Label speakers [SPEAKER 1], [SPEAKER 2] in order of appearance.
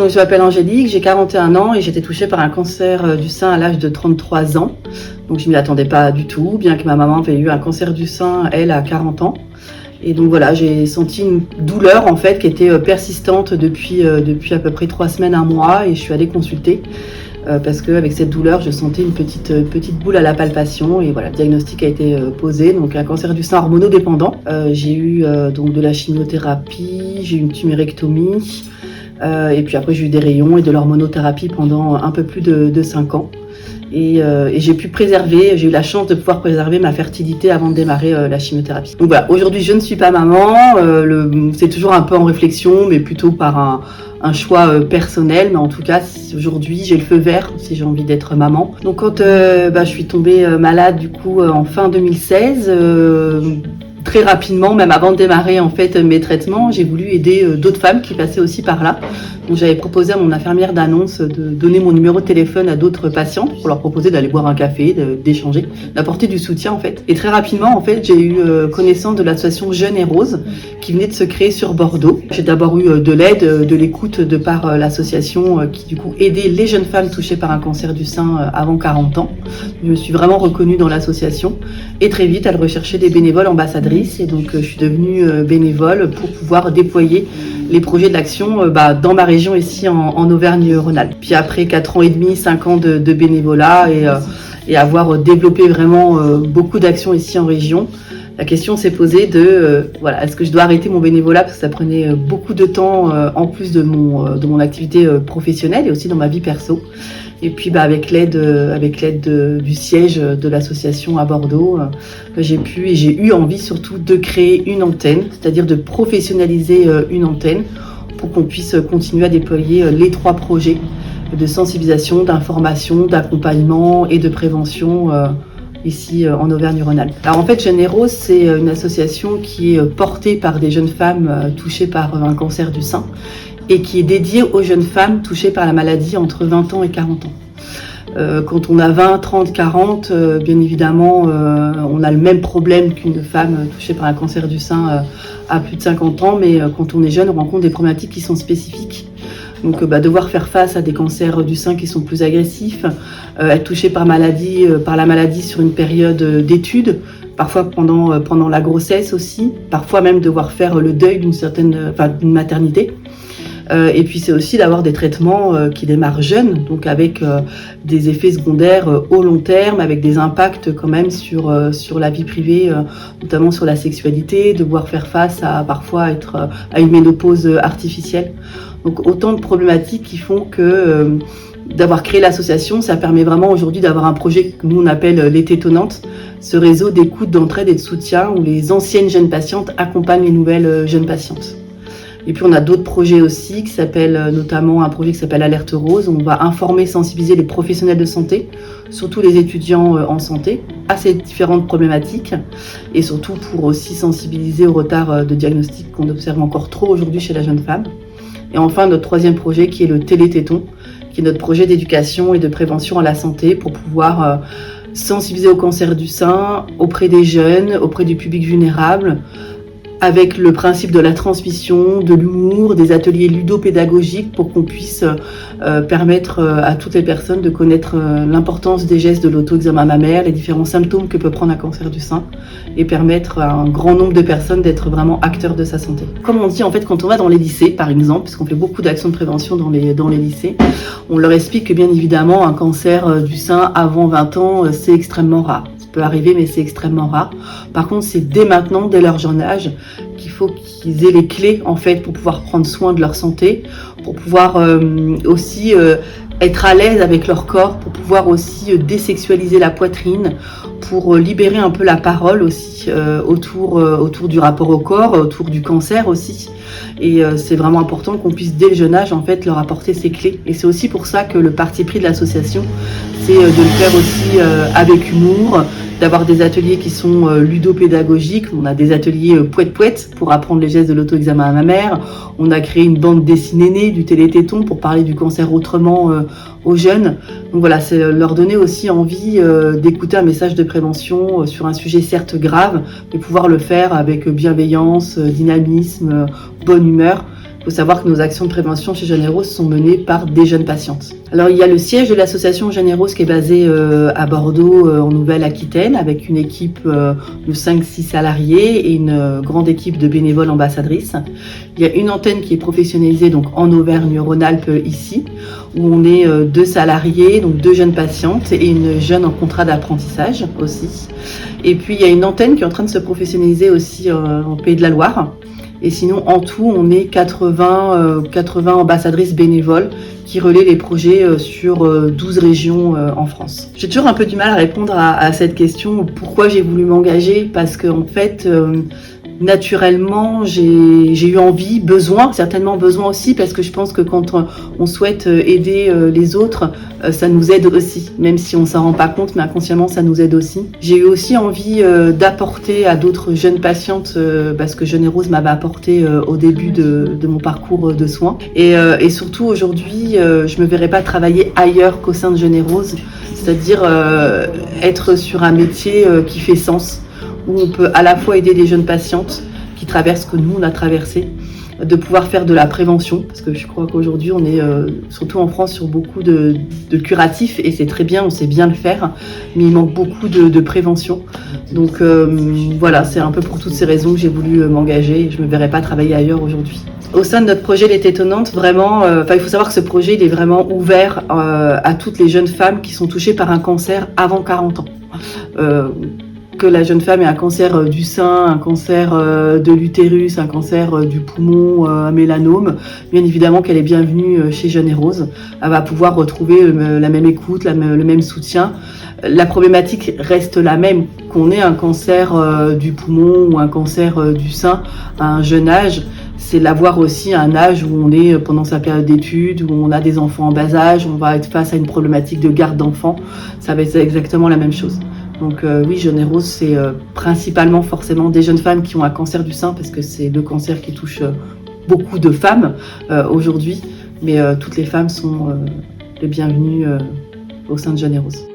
[SPEAKER 1] Donc, je m'appelle Angélique, j'ai 41 ans et j'ai été touchée par un cancer du sein à l'âge de 33 ans. Donc je ne m'y attendais pas du tout, bien que ma maman avait eu un cancer du sein, elle, à 40 ans. Et donc voilà, j'ai senti une douleur en fait qui était persistante depuis à peu près 3 semaines, 1 mois, et je suis allée consulter parce qu'avec cette douleur, je sentais une petite boule à la palpation, et voilà, le diagnostic a été posé, donc un cancer du sein hormonodépendant. J'ai eu donc de la chimiothérapie, j'ai eu une tumérectomie, et puis après j'ai eu des rayons et de l'hormonothérapie pendant un peu plus de 5 ans. Et j'ai pu j'ai eu la chance de pouvoir préserver ma fertilité avant de démarrer la chimiothérapie. Donc voilà, aujourd'hui je ne suis pas maman, c'est toujours un peu en réflexion, mais plutôt par un choix personnel, mais en tout cas aujourd'hui j'ai le feu vert si j'ai envie d'être maman. Donc quand je suis tombée malade du coup en fin 2016, très rapidement, même avant de démarrer en fait mes traitements, j'ai voulu aider d'autres femmes qui passaient aussi par là. Donc j'avais proposé à mon infirmière d'annonce de donner mon numéro de téléphone à d'autres patientes pour leur proposer d'aller boire un café, d'échanger, d'apporter du soutien en fait. Et très rapidement en fait, j'ai eu connaissance de l'association Jeune et Rose qui venait de se créer sur Bordeaux. J'ai d'abord eu de l'aide, de l'écoute de par l'association qui du coup aidait les jeunes femmes touchées par un cancer du sein avant 40 ans. Je me suis vraiment reconnue dans l'association et très vite elle recherchait des bénévoles ambassadrices. Et donc je suis devenue bénévole pour pouvoir déployer les projets de l'action dans ma région ici en Auvergne-Rhône-Alpes. Puis après 4 ans et demi, 5 ans de bénévolat et avoir développé vraiment beaucoup d'actions ici en région, la question s'est posée est-ce que je dois arrêter mon bénévolat parce que ça prenait beaucoup de temps en plus de mon activité professionnelle et aussi dans ma vie perso. Et puis avec l'aide du siège de l'association à Bordeaux, j'ai eu envie surtout de créer une antenne, c'est-à-dire de professionnaliser une antenne pour qu'on puisse continuer à déployer les 3 projets de sensibilisation, d'information, d'accompagnement et de prévention ici en Auvergne-Rhône-Alpes. Alors en fait, Jeune et Rose, c'est une association qui est portée par des jeunes femmes touchées par un cancer du sein et qui est dédiée aux jeunes femmes touchées par la maladie entre 20 ans et 40 ans. Quand on a 20, 30, 40, bien évidemment, on a le même problème qu'une femme touchée par un cancer du sein à plus de 50 ans, mais quand on est jeune, on rencontre des problématiques qui sont spécifiques. Donc devoir faire face à des cancers du sein qui sont plus agressifs, être touché par la maladie sur une période d'études, parfois pendant la grossesse aussi, parfois même devoir faire le deuil d'une maternité. Et puis c'est aussi d'avoir des traitements qui démarrent jeunes, donc avec des effets secondaires au long terme, avec des impacts quand même sur la vie privée, notamment sur la sexualité, devoir faire face à une ménopause artificielle. Donc autant de problématiques qui font que d'avoir créé l'association, ça permet vraiment aujourd'hui d'avoir un projet que nous on appelle les Tétonnantes, ce réseau d'écoute, d'entraide et de soutien où les anciennes jeunes patientes accompagnent les nouvelles jeunes patientes. Et puis on a d'autres projets aussi qui s'appellent notamment un projet qui s'appelle Alerte Rose. On va informer, sensibiliser les professionnels de santé, surtout les étudiants en santé, à ces différentes problématiques et surtout pour aussi sensibiliser au retard de diagnostic qu'on observe encore trop aujourd'hui chez la jeune femme. Et enfin notre 3e projet qui est le Télététon, qui est notre projet d'éducation et de prévention à la santé pour pouvoir sensibiliser au cancer du sein auprès des jeunes, auprès du public vulnérable, avec le principe de la transmission, de l'humour, des ateliers ludopédagogiques pour qu'on puisse permettre à toutes les personnes de connaître l'importance des gestes de l'auto-examen mammaire, les différents symptômes que peut prendre un cancer du sein et permettre à un grand nombre de personnes d'être vraiment acteurs de sa santé. Comme on dit en fait quand on va dans les lycées par exemple, puisqu'on fait beaucoup d'actions de prévention dans les lycées, on leur explique que bien évidemment un cancer du sein avant 20 ans c'est extrêmement rare. Peut arriver, mais c'est extrêmement rare. Par contre, c'est dès maintenant, dès leur jeune âge, qu'il faut qu'ils aient les clés en fait pour pouvoir prendre soin de leur santé, pour pouvoir aussi être à l'aise avec leur corps, pour pouvoir aussi désexualiser la poitrine, pour libérer un peu la parole aussi autour du rapport au corps, autour du cancer aussi. Et c'est vraiment important qu'on puisse dès le jeune âge en fait leur apporter ces clés. Et c'est aussi pour ça que le parti pris de l'association, c'est de le faire aussi avec humour, d'avoir des ateliers qui sont ludopédagogiques. On a des ateliers poète-poète pour apprendre les gestes de l'auto-examen mammaire. On a créé une bande dessinée née du Télététon pour parler du cancer autrement aux jeunes. Donc voilà, c'est leur donner aussi envie d'écouter un message de prévention sur un sujet certes grave, mais pouvoir le faire avec bienveillance, dynamisme, bonne humeur. Il faut savoir que nos actions de prévention chez Jeune et Rose sont menées par des jeunes patientes. Alors il y a le siège de l'association Jeune et Rose qui est basé à Bordeaux en Nouvelle-Aquitaine avec une équipe de 5-6 salariés et une grande équipe de bénévoles ambassadrices. Il y a une antenne qui est professionnalisée donc en Auvergne-Rhône-Alpes ici où on est 2 salariés, donc 2 jeunes patientes et une jeune en contrat d'apprentissage aussi. Et puis il y a une antenne qui est en train de se professionnaliser aussi en Pays de la Loire. Et sinon, en tout, on est 80 ambassadrices bénévoles qui relaient les projets sur 12 régions en France. J'ai toujours un peu du mal à répondre à cette question, pourquoi j'ai voulu m'engager, parce qu'en fait, naturellement, j'ai eu envie, certainement besoin aussi, parce que je pense que quand on souhaite aider les autres, ça nous aide aussi, même si on s'en rend pas compte, mais inconsciemment, ça nous aide aussi. J'ai eu aussi envie d'apporter à d'autres jeunes patientes, parce que Jeune et Rose m'avait apporté au début de mon parcours de soins. Et surtout, aujourd'hui, je me verrais pas travailler ailleurs qu'au sein de Jeune et Rose, c'est-à-dire être sur un métier qui fait sens, où on peut à la fois aider les jeunes patientes qui traversent ce que nous on a traversé, de pouvoir faire de la prévention, parce que je crois qu'aujourd'hui on est surtout en France sur beaucoup de curatifs et c'est très bien, on sait bien le faire, mais il manque beaucoup de prévention. Donc voilà, c'est un peu pour toutes ces raisons que j'ai voulu m'engager et je ne me verrais pas travailler ailleurs aujourd'hui. Au sein de notre projet Les Tétonnantes, vraiment, il faut savoir que ce projet il est vraiment ouvert à toutes les jeunes femmes qui sont touchées par un cancer avant 40 ans. Que la jeune femme ait un cancer du sein, un cancer de l'utérus, un cancer du poumon, un mélanome, bien évidemment qu'elle est bienvenue chez Jeune et Rose. Elle va pouvoir retrouver la même écoute, le même soutien. La problématique reste la même, qu'on ait un cancer du poumon ou un cancer du sein à un jeune âge, c'est l'avoir aussi à un âge où on est pendant sa période d'études, où on a des enfants en bas âge, on va être face à une problématique de garde d'enfants, ça va être exactement la même chose. Donc oui, Jeune et Rose, c'est principalement forcément des jeunes femmes qui ont un cancer du sein, parce que c'est le cancer qui touche beaucoup de femmes aujourd'hui, mais toutes les femmes sont les bienvenues au sein de Jeune et Rose.